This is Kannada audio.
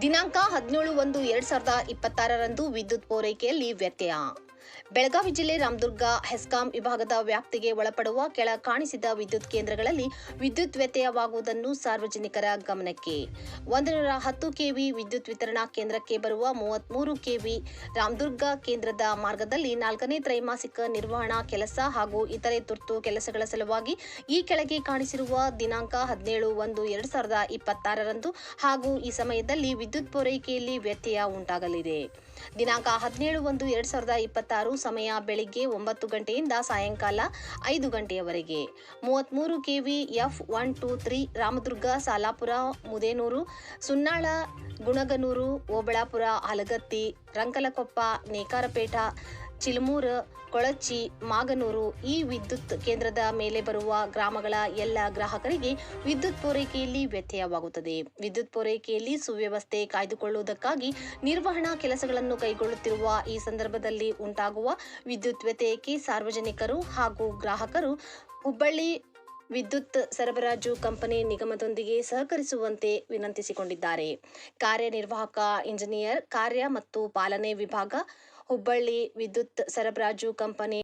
ದಿನಾಂಕ 17/1/2026ರಂದು ವಿದ್ಯುತ್ ಪೂರೈಕೆಯಲ್ಲಿ ವ್ಯತ್ಯಯ. ಬೆಳಗಾವಿ ಜಿಲ್ಲೆ ರಾಮದುರ್ಗ ಹೆಸ್ಕಾಂ ವಿಭಾಗದ ವ್ಯಾಪ್ತಿಗೆ ಒಳಪಡುವ ಕೆಳ ಕಾಣಿಸಿದ ವಿದ್ಯುತ್ ಕೇಂದ್ರಗಳಲ್ಲಿ ವಿದ್ಯುತ್ ವ್ಯತ್ಯಯವಾಗುವುದನ್ನು ಸಾರ್ವಜನಿಕರ ಗಮನಕ್ಕೆ. 110 ಕೆವಿ ವಿದ್ಯುತ್ ವಿತರಣಾ ಕೇಂದ್ರಕ್ಕೆ ಬರುವ 33 ಕೆವಿ ರಾಮದುರ್ಗ ಕೇಂದ್ರದ ಮಾರ್ಗದಲ್ಲಿ 4ನೇ ತ್ರೈಮಾಸಿಕ ನಿರ್ವಹಣಾ ಕೆಲಸ ಹಾಗೂ ಇತರೆ ತುರ್ತು ಕೆಲಸಗಳ ಸಲುವಾಗಿ ಈ ಕೆಳಗೆ ಕಾಣಿಸಿರುವ ದಿನಾಂಕ 17/1/2026ರಂದು ಹಾಗೂ ಈ ಸಮಯದಲ್ಲಿ ವಿದ್ಯುತ್ ಪೂರೈಕೆಯಲ್ಲಿ ವ್ಯತ್ಯಯ ಉಂಟಾಗಲಿದೆ. ದಿನಾಂಕ 17/1/2026 ಸಮಯ ಬೆಳಿಗ್ಗೆ 9 ಗಂಟೆಯಿಂದ ಸಾಯಂಕಾಲ 5 ಗಂಟೆಯವರೆಗೆ. 33 ಕೆವಿ F123 ರಾಮದುರ್ಗ, ಸಾಲಾಪುರ, ಮುದೇನೂರು, ಸುನ್ನಾಳ, ಗುಣಗನೂರು, ಓಬಳಾಪುರ, ಹಲಗತ್ತಿ, ರಂಕಲಕೊಪ್ಪ, ನೇಕಾರಪೇಟ, ಚಿಲಮೂರ, ಕೊಳಚಿ, ಮಾಗನೂರು ಈ ವಿದ್ಯುತ್ ಕೇಂದ್ರದ ಮೇಲೆ ಬರುವ ಗ್ರಾಮಗಳ ಎಲ್ಲ ಗ್ರಾಹಕರಿಗೆ ವಿದ್ಯುತ್ ಪೂರೈಕೆಯಲ್ಲಿ ವ್ಯತ್ಯಯವಾಗುತ್ತದೆ. ವಿದ್ಯುತ್ ಪೂರೈಕೆಯಲ್ಲಿ ಸುವ್ಯವಸ್ಥೆ ಕಾಯ್ದುಕೊಳ್ಳುವುದಕ್ಕಾಗಿ ನಿರ್ವಹಣಾ ಕೆಲಸಗಳನ್ನು ಕೈಗೊಳ್ಳುತ್ತಿರುವ ಈ ಸಂದರ್ಭದಲ್ಲಿ ಉಂಟಾಗುವ ವಿದ್ಯುತ್ ವ್ಯತ್ಯಯಕ್ಕೆ ಸಾರ್ವಜನಿಕರು ಹಾಗೂ ಗ್ರಾಹಕರು ಹುಬ್ಬಳ್ಳಿ ವಿದ್ಯುತ್ ಸರಬರಾಜು ಕಂಪನಿ ನಿಗಮದೊಂದಿಗೆ ಸಹಕರಿಸುವಂತೆ ವಿನಂತಿಸಿಕೊಂಡಿದ್ದಾರೆ. ಕಾರ್ಯನಿರ್ವಾಹಕ ಇಂಜಿನಿಯರ್, ಕಾರ್ಯ ಮತ್ತು ಪಾಲನೆ ವಿಭಾಗ, ಹುಬ್ಬಳ್ಳಿ ವಿದ್ಯುತ್ ಸರಬರಾಜು ಕಂಪನಿ